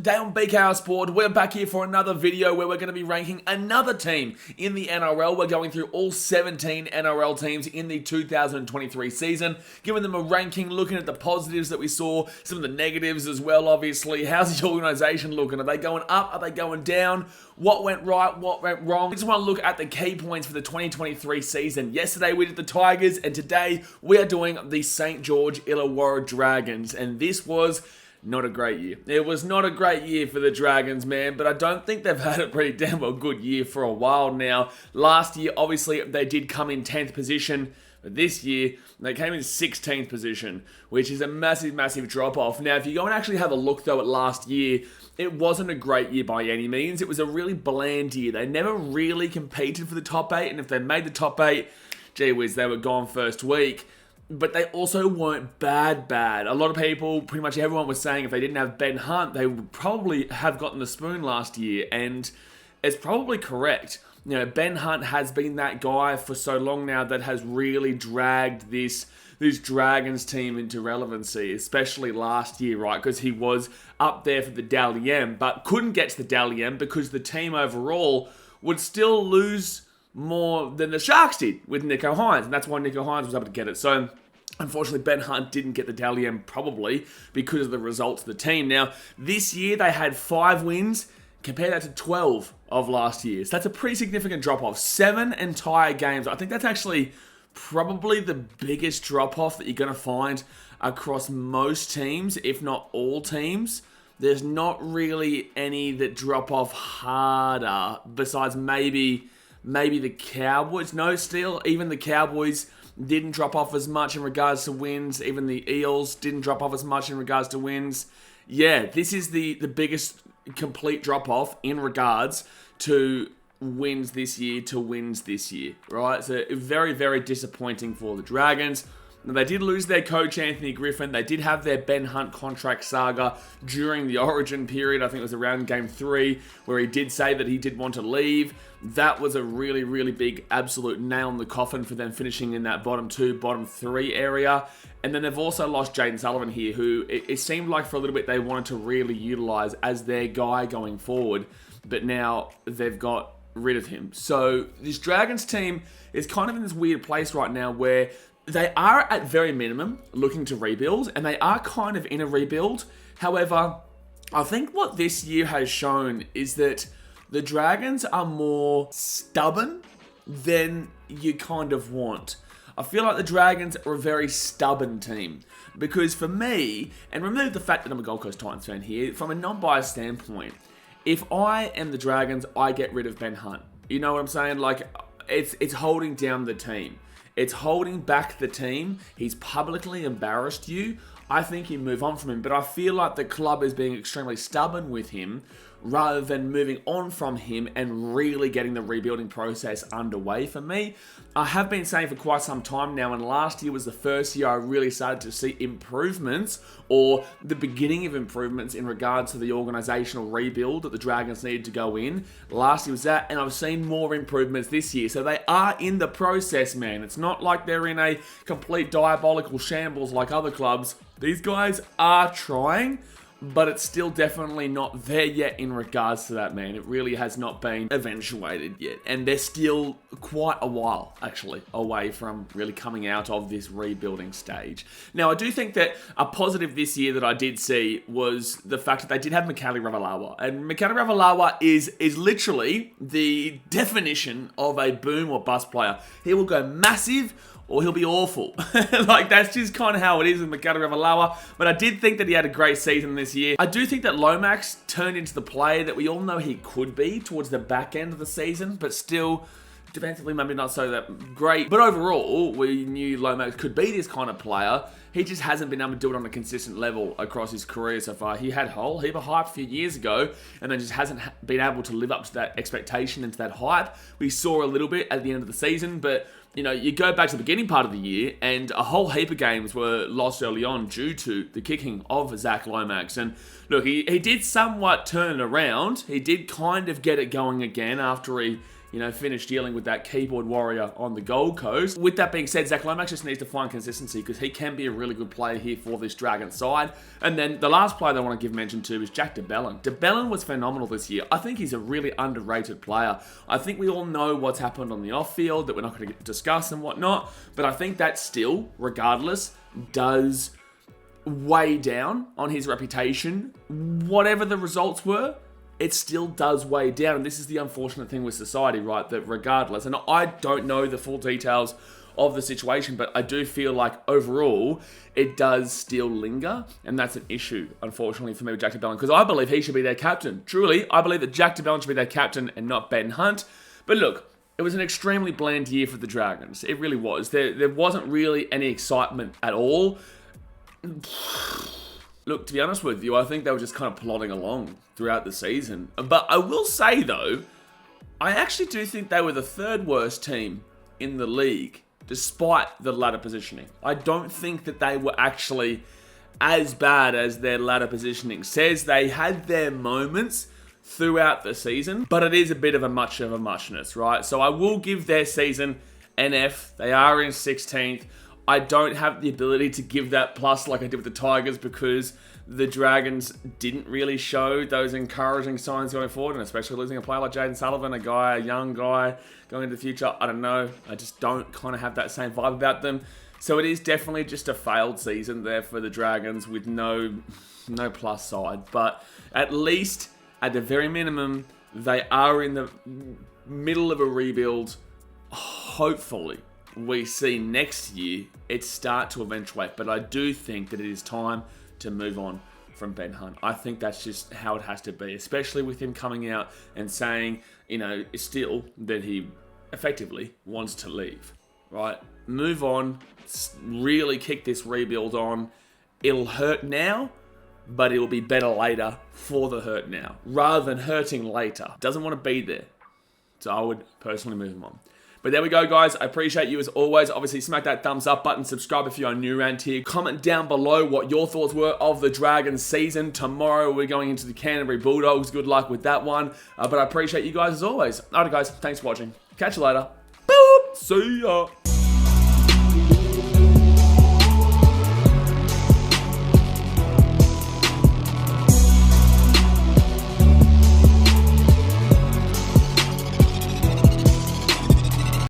Today on BKRsport, we're back here for another video where we're going to be ranking another team in the NRL. We're going through all 17 NRL teams in the 2023 season, giving them a ranking, looking at the positives that we saw, some of the negatives as well, obviously. How's the organisation looking? Are they going up? Are they going down? What went right? What went wrong? We just want to look at the key points for the 2023 season. Yesterday we did the Tigers, and today we are doing the St. George Illawarra Dragons, and this was not a great year. It was not a great year for the Dragons, man, but I don't think they've had a pretty damn well good year for a while now. Last year, obviously, they did come in 10th position, but this year, they came in 16th position, which is a massive, massive drop-off. Now, if you go and actually have a look, though, at last year, it wasn't a great year by any means. It was a really bland year. They never really competed for the top 8, and if they made the top 8, gee whiz, they were gone first week. But they also weren't bad. A lot of people, pretty much everyone was saying if they didn't have Ben Hunt, they would probably have gotten the spoon last year. And it's probably correct. You know, Ben Hunt has been that guy for so long now that has really dragged this Dragons team into relevancy, especially last year, right? Because he was up there for the Dally M, but couldn't get to the Dally M because the team overall would still lose more than the Sharks did with Nicho Hynes, and that's why Nicho Hynes was able to get it. So, unfortunately, Ben Hunt didn't get the Dally M probably because of the results of the team. Now, this year they had 5 wins. Compare that to 12 of last year. So that's a pretty significant drop-off. 7 entire games. I think that's actually probably the biggest drop-off that you're going to find across most teams, if not all teams. There's not really any that drop off harder besides maybe the Cowboys. No, still, even the Cowboys didn't drop off as much in regards to wins. Even the Eels didn't drop off as much in regards to wins. Yeah, this is the biggest complete drop-off in regards to wins this year right? So very, very disappointing for the Dragons. Now, they did lose their coach, Anthony Griffin. They did have their Ben Hunt contract saga during the Origin period. I think it was around Game 3, where he did say that he did want to leave. That was a really, really big absolute nail in the coffin for them finishing in that bottom 2, bottom 3 area. And then they've also lost Jaden Sullivan here, who it seemed like for a little bit they wanted to really utilise as their guy going forward. But now they've got rid of him. So this Dragons team is kind of in this weird place right now where they are at very minimum looking to rebuild, and they are kind of in a rebuild. However, I think what this year has shown is that the Dragons are more stubborn than you kind of want. I feel like the Dragons are a very stubborn team. Because for me, and remove the fact that I'm a Gold Coast Titans fan here, from a non-biased standpoint, if I am the Dragons, I get rid of Ben Hunt. You know what I'm saying? Like, it's holding down the team. It's holding back the team. He's publicly embarrassed you. I think you move on from him. But I feel like the club is being extremely stubborn with him rather than moving on from him and really getting the rebuilding process underway for me. I have been saying for quite some time now, and last year was the first year I really started to see improvements, or the beginning of improvements in regards to the organisational rebuild that the Dragons needed to go in. Last year was that, and I've seen more improvements this year. So they are in the process, man. It's not like they're in a complete diabolical shambles like other clubs. These guys are trying, but it's still definitely not there yet in regards to that, man. It really has not been eventuated yet. And they're still quite a while, actually, away from really coming out of this rebuilding stage. Now, I do think that a positive this year that I did see was the fact that they did have Mikali Ravalawa. And Mikali Ravalawa is literally the definition of a boom or bust player. He will go massive or he'll be awful. Like, that's just kind of how it is with Mikali Ravalawa. But I did think that he had a great season this year. I do think that Lomax turned into the player that we all know he could be towards the back end of the season, but still, defensively maybe not so that great. But overall, we knew Lomax could be this kind of player. He just hasn't been able to do it on a consistent level across his career so far. He had a whole heap of hype a few years ago, and then just hasn't been able to live up to that expectation and to that hype. We saw a little bit at the end of the season, but you know, you go back to the beginning part of the year, and a whole heap of games were lost early on due to the kicking of Zach Lomax. And look, he did somewhat turn it around. He did kind of get it going again after he finish dealing with that keyboard warrior on the Gold Coast. With that being said, Zach Lomax just needs to find consistency because he can be a really good player here for this Dragons side. And then the last player that I want to give mention to is Jack de Belin. De Belin was phenomenal this year. I think he's a really underrated player. I think we all know what's happened on the off-field that we're not going to discuss and whatnot, but I think that still, regardless, does weigh down on his reputation. Whatever the results were, it still does weigh down. And this is the unfortunate thing with society, right? That regardless, and I don't know the full details of the situation, but I do feel like overall, it does still linger. And that's an issue, unfortunately, for me with Jack de Belin, because I believe he should be their captain. Truly, I believe that Jack de Belin should be their captain and not Ben Hunt. But look, it was an extremely bland year for the Dragons. It really was. There wasn't really any excitement at all. Look, to be honest with you, I think they were just kind of plodding along throughout the season. But I will say, though, I actually do think they were the third worst team in the league, despite the ladder positioning. I don't think that they were actually as bad as their ladder positioning says. They had their moments throughout the season, but it is a bit of a muchness, right? So I will give their season an F. They are in 16th. I don't have the ability to give that plus like I did with the Tigers because the Dragons didn't really show those encouraging signs going forward, and especially losing a player like Jaden Sullivan, a young guy going into the future. I don't know. I just don't kind of have that same vibe about them. So it is definitely just a failed season there for the Dragons with no plus side. But at least, at the very minimum, they are in the middle of a rebuild. Hopefully, we see next year it start to eventuate, but I do think that it is time to move on from Ben Hunt. I think that's just how it has to be, especially with him coming out and saying, still that he effectively wants to leave, right? Move on, really kick this rebuild on. It'll hurt now, but it'll be better later for the hurt now, rather than hurting later. Doesn't want to be there. So I would personally move him on. But there we go, guys. I appreciate you as always. Obviously, smack that thumbs up button. Subscribe if you're new around here. Comment down below what your thoughts were of the Dragons season. Tomorrow, we're going into the Canterbury Bulldogs. Good luck with that one. But I appreciate you guys as always. Alright, guys. Thanks for watching. Catch you later. Boop. See ya.